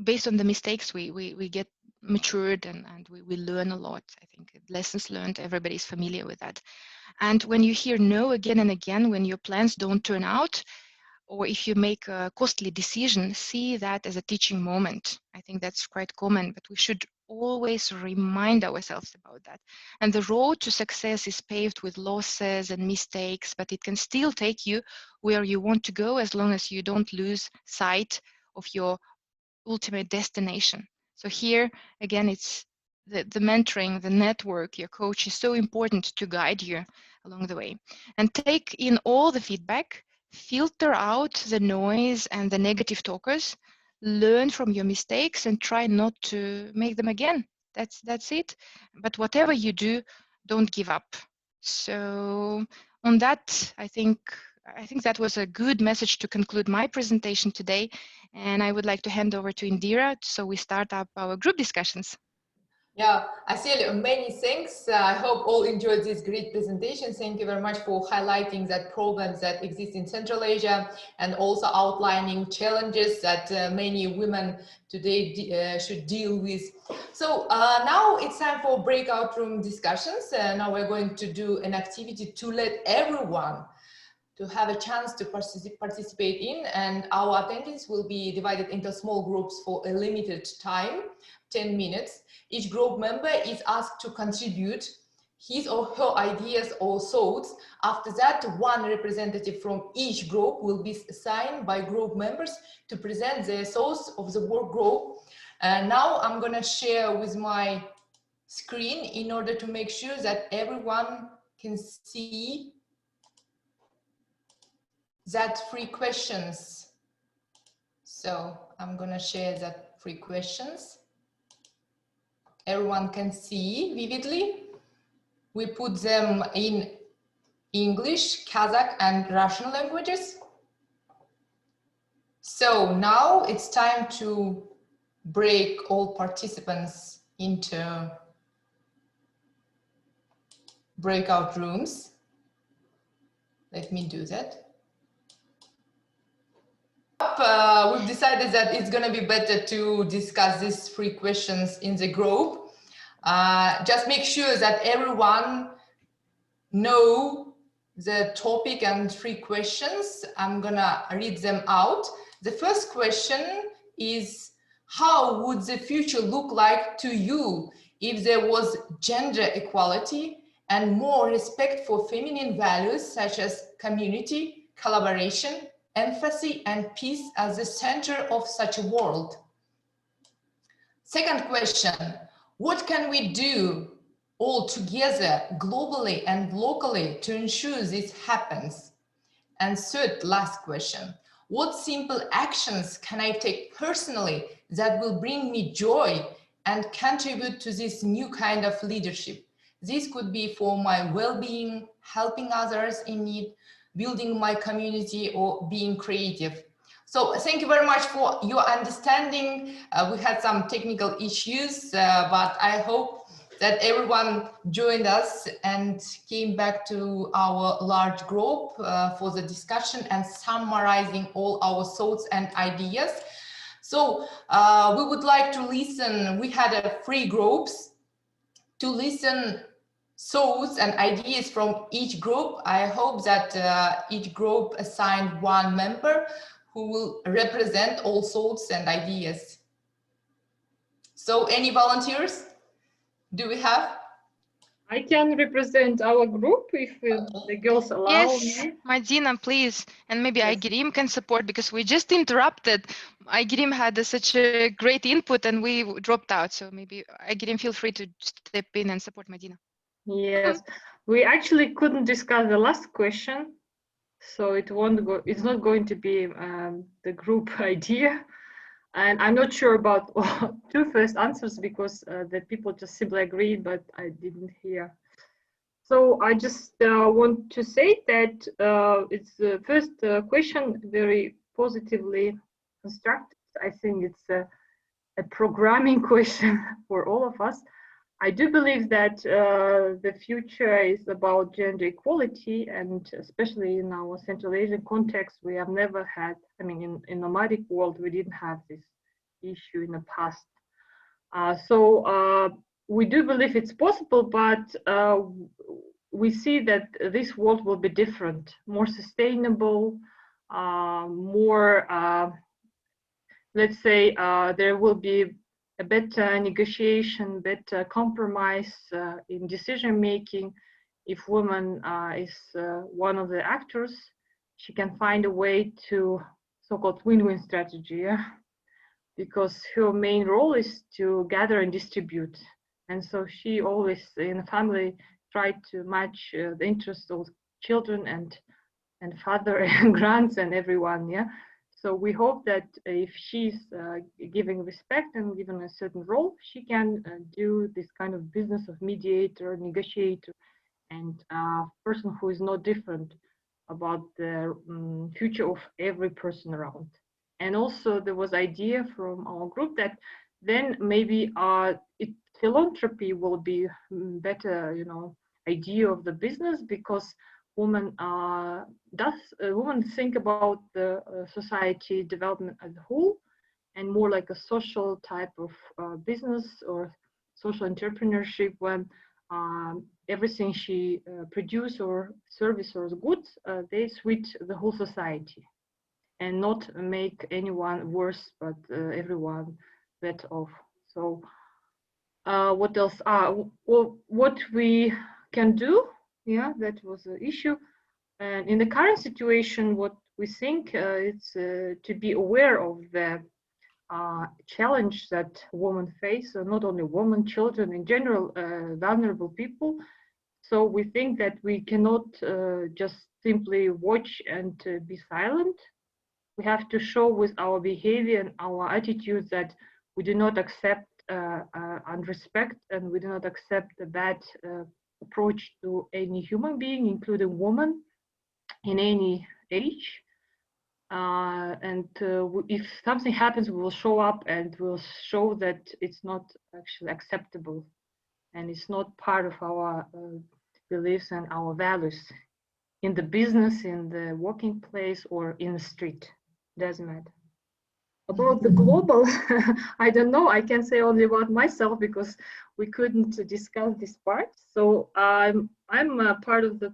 Speaker 4: based on the mistakes, we get matured and we learn a lot. I think lessons learned, everybody's familiar with that. And when you hear no again and again, when your plans don't turn out, or if you make a costly decision, see that as a teaching moment. I think that's quite common, but we should always remind ourselves about that. And the road to success is paved with losses and mistakes, but it can still take you where you want to go as long as you don't lose sight of your ultimate destination. So here, again, it's the mentoring, the network, your coach is so important to guide you along the way. And take in all the feedback, filter out the noise and the negative talkers, learn from your mistakes and try not to make them again. That's it. But whatever you do, don't give up. So on that, I think that was a good message to conclude my presentation today. And I would like to hand over to Indira so we start up our group discussions.
Speaker 1: Yeah, Assel, many thanks. I hope all enjoyed this great presentation. Thank you very much for highlighting that problems that exist in Central Asia and also outlining challenges that many women today should deal with. So now it's time for breakout room discussions. Now we're going to do an activity to let everyone to have a chance to participate in, and our attendees will be divided into small groups for a limited time, 10 minutes. Each group member is asked to contribute his or her ideas or thoughts. After that, one representative from each group will be assigned by group members to present their thoughts of the work group. And now I'm gonna share with my screen in order to make sure that everyone can see that 3 questions. So I'm gonna share that 3 questions. Everyone can see vividly. We put them in English, Kazakh and Russian languages. So now it's time to break all participants into breakout rooms. Let me do that. We've decided that it's going to be better to discuss these 3 questions in the group. Just make sure that everyone know the topic and 3 questions. I'm going to read them out. The first question is, how would the future look like to you if there was gender equality and more respect for feminine values such as community, collaboration, empathy and peace as the center of such a world? Second question, what can we do all together globally and locally to ensure this happens? And third, last question, what simple actions can I take personally that will bring me joy and contribute to this new kind of leadership? This could be for my well-being, helping others in need, building my community, or being creative. So thank you very much for your understanding. We had some technical issues, but I hope that everyone joined us and came back to our large group for the discussion and summarizing all our thoughts and ideas. So we would like to listen. We had 3 groups to listen thoughts and ideas from each group. I hope that each group assigned 1 member who will represent all thoughts and ideas. So any volunteers do we have?
Speaker 5: I can represent our group if the girls allow
Speaker 4: yes,
Speaker 5: me.
Speaker 4: Madina, please. And maybe
Speaker 5: Yes.
Speaker 4: Aigirim can support because we just interrupted. Aigirim had such a great input and we dropped out. So maybe Aigirim, feel free to step in and support Madina.
Speaker 5: Yes, we actually couldn't discuss the last question, so it won't go. It's not going to be the group idea, and I'm not sure about 2 first answers because the people just simply agreed, but I didn't hear. So I just want to say that it's the first question very positively constructed. I think it's a programming question for all of us. I do believe that the future is about gender equality, and especially in our Central Asian context, we have never had, I mean, in nomadic world, we didn't have this issue in the past. So we do believe it's possible, but we see that this world will be different, more sustainable, more, let's say, there will be a better negotiation, better compromise in decision making. If woman is one of the actors, she can find a way to so-called win-win strategy, yeah? Because her main role is to gather and distribute. And so she always, in the family, tried to match the interests of children and father and grands and everyone, yeah? So we hope that if she's giving respect and given a certain role, she can do this kind of business of mediator, negotiator, and person who is not different about the future of every person around. And also there was idea from our group that then maybe philanthropy will be better, you know, idea of the business, because women think about the society development as a whole, and more like a social type of business or social entrepreneurship, when everything she produce or service or goods, they switch the whole society and not make anyone worse, but everyone better off. So what else? Well, what we can do, yeah, that was the issue. And in the current situation, what we think it's to be aware of the challenge that women face, not only women, children, in general, vulnerable people. So we think that we cannot just simply watch and be silent. We have to show with our behavior and our attitudes that we do not accept unrespect, and we do not accept the bad approach to any human being, including women, in any age. If something happens, we will show up and we'll show that it's not actually acceptable, and it's not part of our beliefs and our values in the business, in the working place, or in the street. Doesn't matter. About the global, I don't know. I can say only about myself because we couldn't discuss this part. So I'm part of the.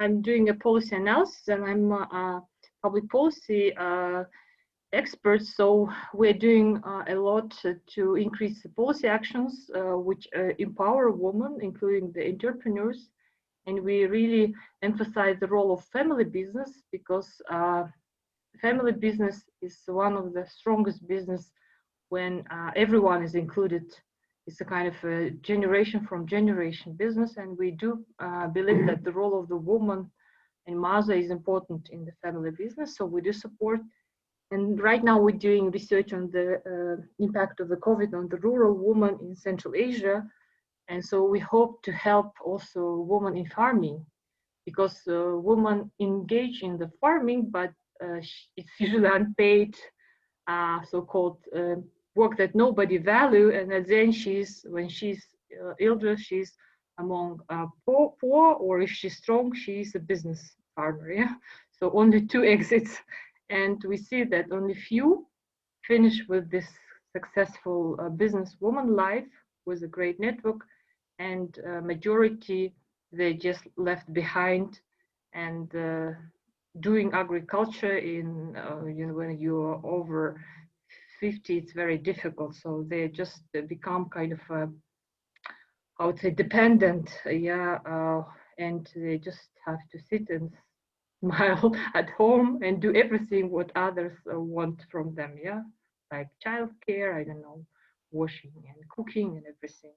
Speaker 5: I'm doing a policy analysis, and I'm a public policy expert. So we're doing a lot to increase the policy actions which empower women, including the entrepreneurs. And we really emphasize the role of family business, because family business is one of the strongest business when everyone is included. It's a kind of a generation from generation business, and we do believe that the role of the woman and mother is important in the family business. So we do support. And right now we're doing research on the impact of the COVID on the rural woman in Central Asia. And so we hope to help also women in farming, because women engage in the farming, but it's usually unpaid, so-called work that nobody value. And then when she's elder, she's among poor, or if she's strong, she's a business farmer. Yeah, so only 2 exits, and we see that only few finish with this successful businesswoman life with a great network, and majority they just left behind and doing agriculture in when you're over 50, it's very difficult. So they just become kind of I would say dependent, and they just have to sit and smile at home and do everything what others want from them, like childcare, I don't know, washing and cooking and everything,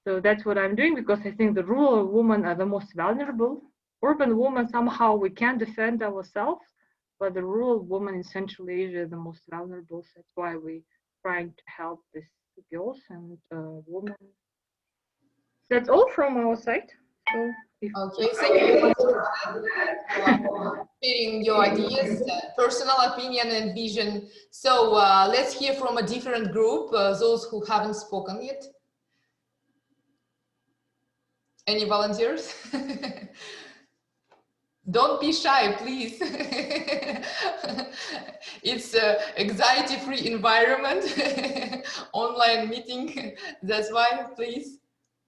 Speaker 5: So that's what I'm doing, because I think the rural women are the most vulnerable. Urban women, somehow we can defend ourselves, but the rural women in Central Asia are the most vulnerable. So that's why we're trying to help these girls and women. That's all from our side. So
Speaker 1: okay, thank you for sharing your ideas, personal opinion and vision. So let's hear from a different group, those who haven't spoken yet. Any volunteers? Don't be shy, please. It's an anxiety-free environment, online meeting. That's why, please.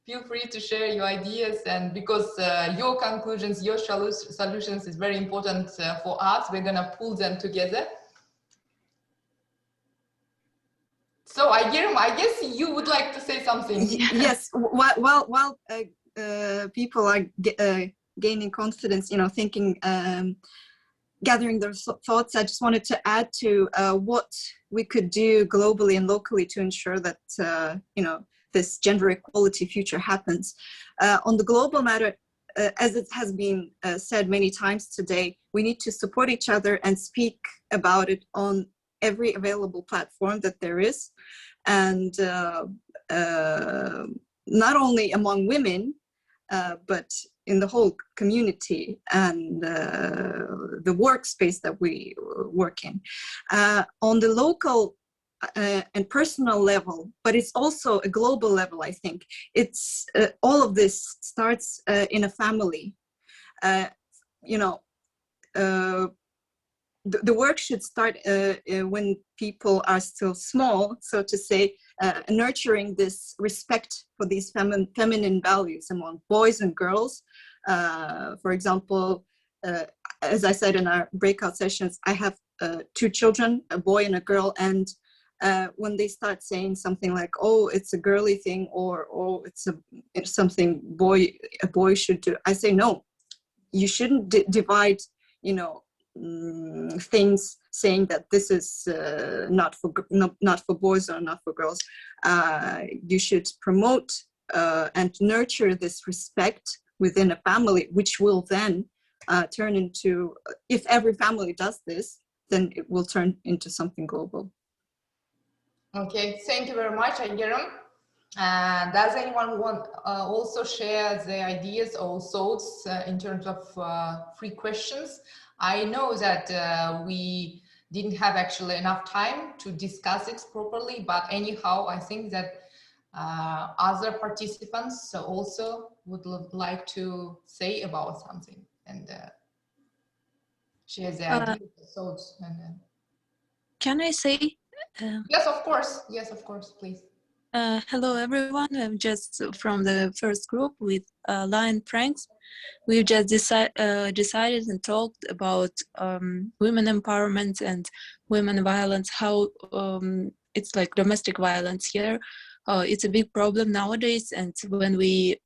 Speaker 1: feel free to share your ideas, and because your conclusions, your solutions is very important for us, we're gonna pull them together. So I guess you would like to say something.
Speaker 6: Yes, while people are gaining confidence, you know, thinking, gathering their thoughts, I just wanted to add to what we could do globally and locally to ensure that, you know, this gender equality future happens. On the global matter, as it has been said many times today, we need to support each other and speak about it on every available platform that there is. And not only among women, but in the whole community and the workspace that we work in. On the local and personal level, but it's also a global level, I think. It's all of this starts in a family. You know, the work should start when people are still small, so to say, nurturing this respect for these feminine values among boys and girls. For example, as I said in our breakout sessions, I have 2 children, a boy and a girl, and when they start saying something like, "Oh, it's a girly thing," or "Oh, it's something a boy should do," I say, no, you shouldn't divide, you know, things saying that this is not for boys or not for girls. You should promote and nurture this respect within a family, which will then turn into, if every family does this, then it will turn into something global.
Speaker 1: Okay, thank you very much, Aygeram. Does anyone want also share their ideas or thoughts in terms of free questions? I know that we didn't have actually enough time to discuss it properly, but anyhow, I think that other participants also would like to say about something and share their ideas, thoughts. And,
Speaker 7: can I say?
Speaker 1: Yes, of course. Yes, of course, please.
Speaker 7: Hello, everyone. I'm just from the first group with Lynne Franks. We just decided and talked about women empowerment and women violence, how it's like domestic violence here. It's a big problem nowadays, and when we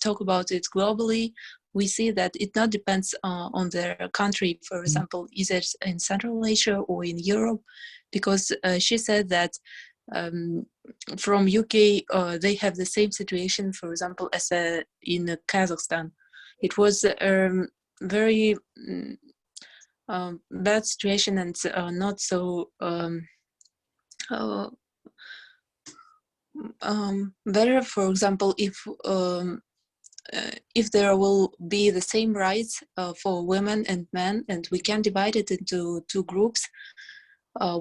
Speaker 7: talk about it globally, we see that it not depends on their country, for example, either in Central Asia or in Europe, because she said that from UK, they have the same situation, for example, as in Kazakhstan. It was a very bad situation and not so better. For example, if there will be the same rights for women and men, and we can divide it into 2 groups,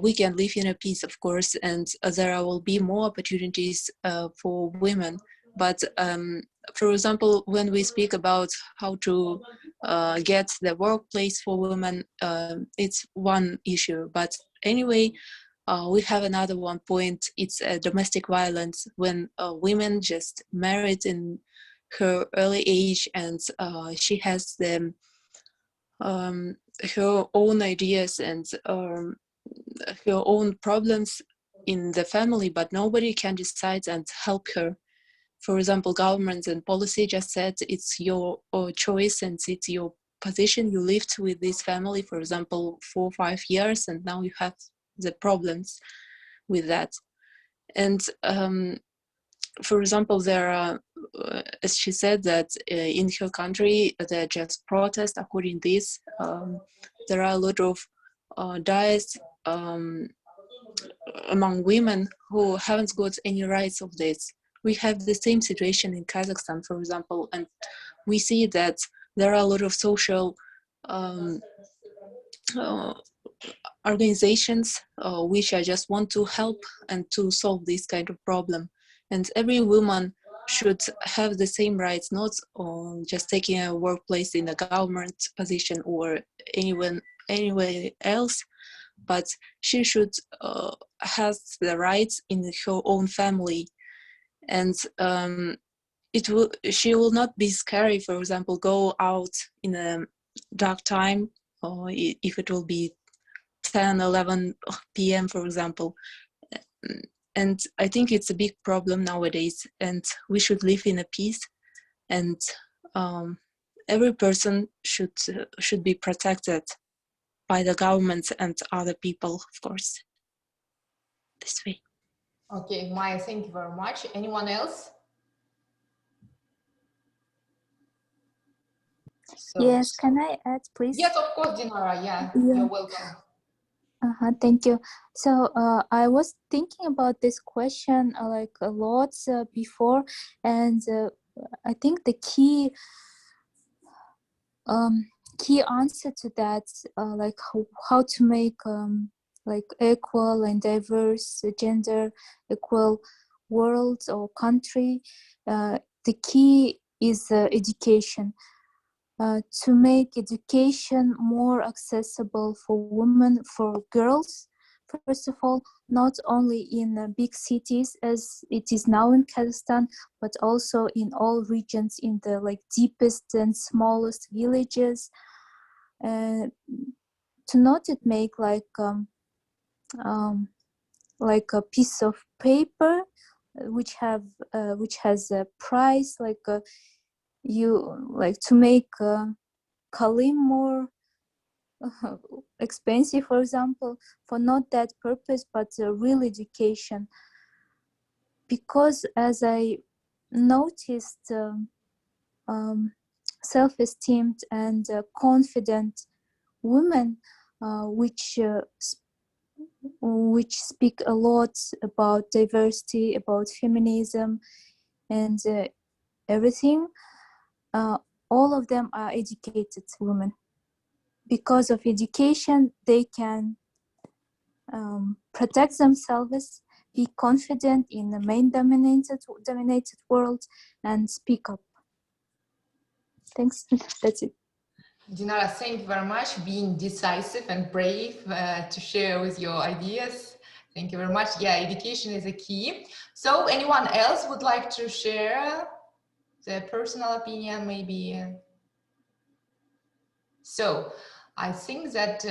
Speaker 7: we can live in a peace, of course, and there will be more opportunities for women. But for example, when we speak about how to get the workplace for women, it's one issue. But anyway, we have another one point. It's domestic violence, when women just married in her early age, and she has the her own ideas and her own problems in the family, but nobody can decide and help her. For example, governments and policy just said it's your choice and it's your position. You lived with this family, for example, 4 or 5 years, and now you have the problems with that. And for example, there are, as she said, that in her country, there are just protests. According to this, there are a lot of diets among women who haven't got any rights of this. We have the same situation in Kazakhstan, for example, and we see that there are a lot of social organizations which I just want to help and to solve this kind of problem. And every woman should have the same rights, not just taking a workplace in a government position or anywhere else, but she should have the rights in her own family. And she will not be scary, for example, go out in a dark time, or if it will be 10, 11 p.m., for example. And I think it's a big problem nowadays, and we should live in a peace, and every person should be protected by the government and other people, of course. This way.
Speaker 1: Okay, Maya, thank you very much. Anyone else? So,
Speaker 8: yes, can I add, please?
Speaker 1: Yes, of course, Dinara. Yeah,
Speaker 8: Yeah.
Speaker 1: you're welcome.
Speaker 8: Thank you. So I was thinking about this question like a lot before, and I think the key answer to that, like how to make like equal and diverse gender equal world or country, the key is education. To make education more accessible for women, for girls, first of all, not only in big cities as it is now in Kazakhstan, but also in all regions, in the like deepest and smallest villages. To not it make like a piece of paper which has a price, like you like to make kalim more expensive, for example, for not that purpose, but real education. Because as I noticed, self-esteemed and confident women, which speak a lot about diversity, about feminism, and everything, all of them are educated women. Because of education, they can protect themselves, be confident in the main dominated world, and speak up. Thanks. That's it.
Speaker 1: Dinara, thank you very much, being decisive and brave to share with your ideas. Thank you very much. Yeah, education is a key. So anyone else would like to share their personal opinion, maybe? So I think that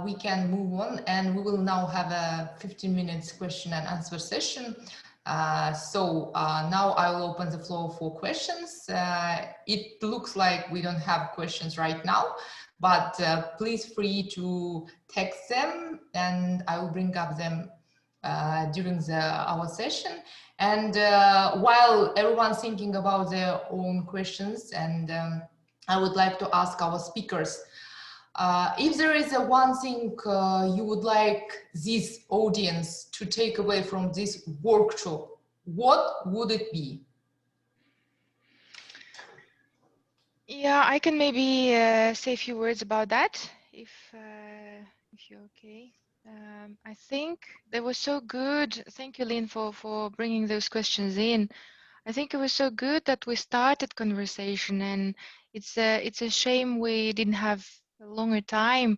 Speaker 1: we can move on, and we will now have a 15 minutes question and answer session. Now I will open the floor for questions. It looks like we don't have questions right now, but please free to text them, and I will bring up them during our session. And while everyone's thinking about their own questions, and I would like to ask our speakers, if there is one thing you would like this audience to take away from this workshop, what would it be?
Speaker 4: Yeah, I can maybe say a few words about that, if you're okay. I think that was so good. Thank you, Lynne, for bringing those questions in. I think it was so good that we started conversation, and it's a shame we didn't have a longer time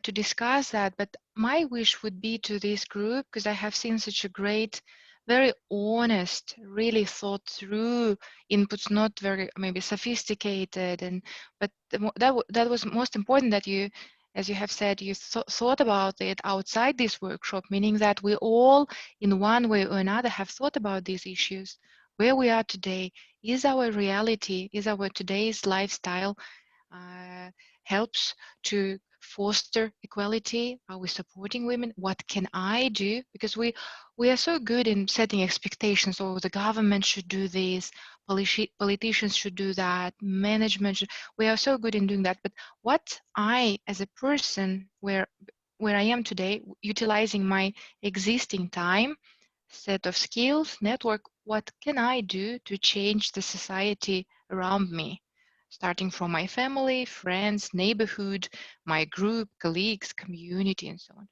Speaker 4: to discuss that. But my wish would be to this group, because I have seen such a great, very honest, really thought through inputs, not very maybe sophisticated, but that was most important, that you, as you have said, you thought about it outside this workshop, meaning that we all in one way or another have thought about these issues. Where we are today, is our reality, is our today's lifestyle helps to foster equality? Are we supporting women? What can I do? Because we are so good in setting expectations. Oh, the government should do this, politicians should do that, management should. We are so good in doing that. But what I, as a person, where I am today, utilizing my existing time, set of skills, network, what can I do to change the society around me? Starting from my family, friends, neighborhood, my group, colleagues, community, and so on.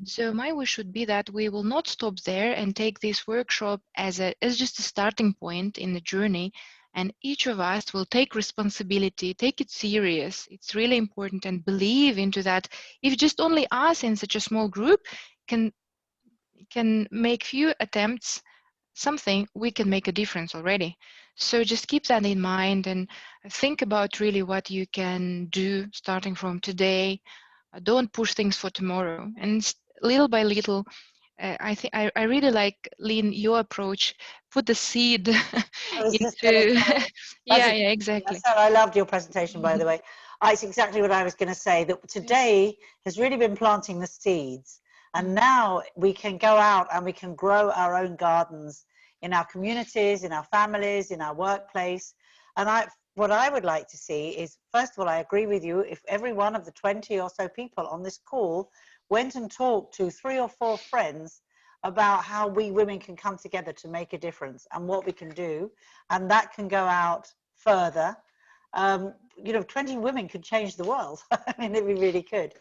Speaker 4: So my wish would be that we will not stop there and take this workshop as just a starting point in the journey, and each of us will take responsibility, take it serious. It's really important, and believe into that. If just only us in such a small group can make few attempts something, we can make a difference already. So just keep that in mind and think about really what you can do starting from today. Don't push things for tomorrow. And little by little, I think I really like, Lynne, your approach. Put the seed
Speaker 3: I was just going to
Speaker 4: into
Speaker 3: say,
Speaker 4: yeah, exactly.
Speaker 3: I loved your presentation, by the way. It's exactly what I was going to say, that today has really been planting the seeds. And now we can go out and we can grow our own gardens in our communities, in our families, in our workplace. And what I would like to see is, first of all, I agree with you, if every one of the 20 or so people on this call went and talked to 3 or 4 friends about how we women can come together to make a difference and what we can do, and that can go out further. You know, 20 women could change the world. I mean, it really could.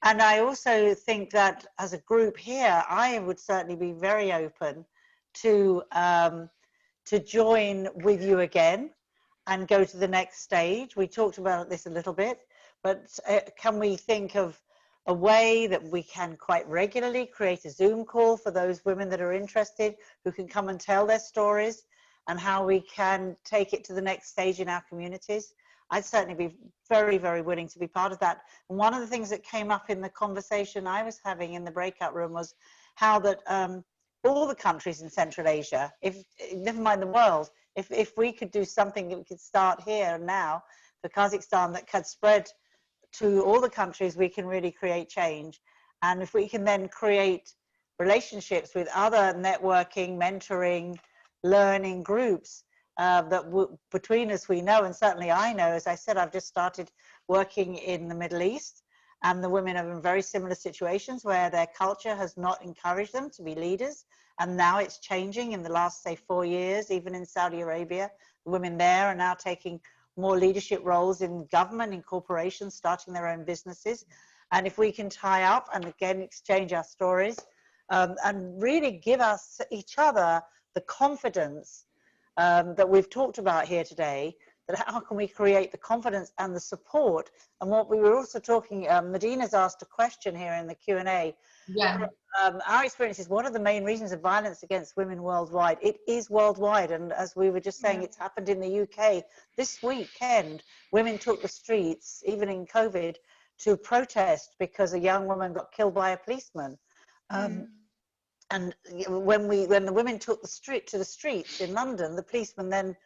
Speaker 3: And I also think that as a group here, I would certainly be very open to join with you again and go to the next stage. We talked about this a little bit, but can we think of a way that we can quite regularly create a Zoom call for those women that are interested, who can come and tell their stories, and how we can take it to the next stage in our communities? I'd certainly be very, very willing to be part of that. And one of the things that came up in the conversation I was having in the breakout room was how that all the countries in Central Asia, never mind the world, if we could do something that we could start here and now for Kazakhstan that could spread to all the countries, we can really create change. And if we can then create relationships with other networking, mentoring, learning groups that between us we know, and certainly I know, as I said, I've just started working in the Middle East, and the women are in very similar situations where their culture has not encouraged them to be leaders, and now it's changing in the last, say, 4 years. Even in Saudi Arabia, the women there are now taking more leadership roles in government, in corporations, starting their own businesses. And if we can tie up and again exchange our stories and really give us each other the confidence that we've talked about here today, that how can we create the confidence and the support? And what we were also talking, Medina's asked a question here in the Q&A.
Speaker 1: Yeah.
Speaker 3: Our experience is, what are the main reasons of violence against women worldwide? It is worldwide, and as we were just saying, it's happened in the UK. This weekend, women took the streets, even in COVID, to protest because a young woman got killed by a policeman. And when the women took the streets in London, the policemen then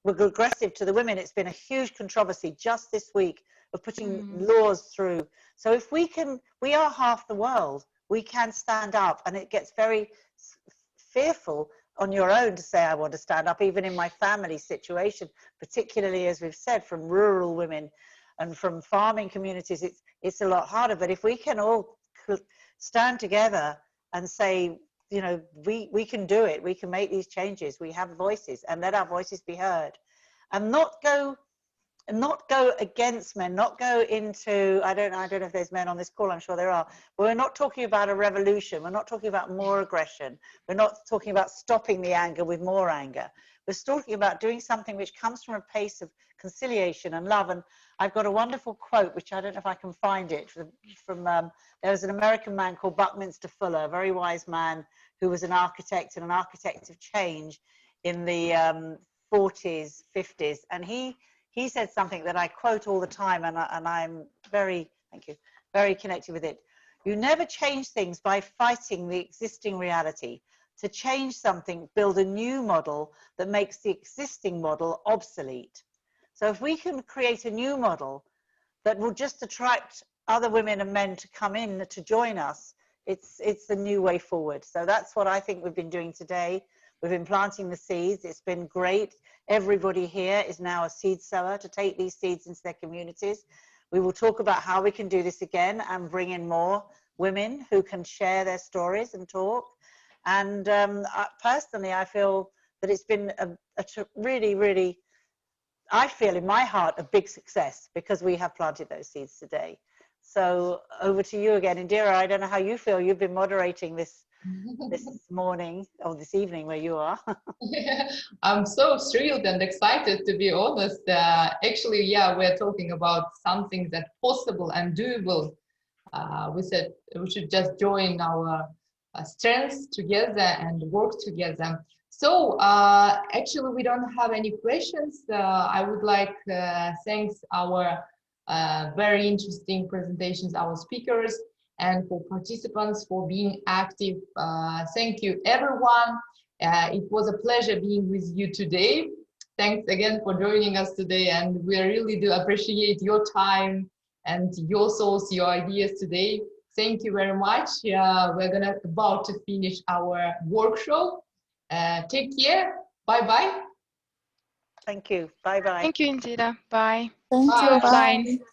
Speaker 3: were aggressive to the women. It's been a huge controversy just this week of putting laws through. So if we are half the world, we can stand up, and it gets very fearful on your own to say, I want to stand up, even in my family situation, particularly, as we've said, from rural women and from farming communities, it's a lot harder. But if we can all stand together and say, you know, we can do it, we can make these changes, we have voices, and let our voices be heard, and not go against men, not go into, I don't know if there's men on this call, I'm sure there are, but we're not talking about a revolution, we're not talking about more aggression, we're not talking about stopping the anger with more anger. We're talking about doing something which comes from a place of conciliation and love. And I've got a wonderful quote, which I don't know if I can find it, from there was an American man called Buckminster Fuller, a very wise man who was an architect and an architect of change in the 40s, 50s. And he said something that I quote all the time, and I'm very, thank you, very connected with it. You never change things by fighting the existing reality. To change something, build a new model that makes the existing model obsolete. So if we can create a new model that will just attract other women and men to come in to join us, it's the new way forward. So that's what I think we've been doing today. We've been planting the seeds. It's been great. Everybody here is now a seed sower to take these seeds into their communities. We will talk about how we can do this again and bring in more women who can share their stories and talk. And personally, I feel that it's been a really, really, I feel in my heart, a big success because we have planted those seeds today. So over to you again, Indira. I don't know how you feel. You've been moderating this morning or this evening where you are.
Speaker 1: I'm so thrilled and excited, to be honest. Actually, yeah, we're talking about something that's possible and doable. We said we should just join our strengths together and work together. So actually, we don't have any questions. I would like thanks our very interesting presentations, our speakers, and for participants for being active. Thank you, everyone. It was a pleasure being with you today. Thanks again for joining us today, and we really do appreciate your time and your thoughts, your ideas today. Thank you very much. We're about to finish our workshop. Take care. Bye-bye.
Speaker 3: Thank you. Bye-bye.
Speaker 4: Thank you, Indira. Bye.
Speaker 8: Thank
Speaker 1: Bye.
Speaker 8: you.
Speaker 4: Offline.
Speaker 8: Bye.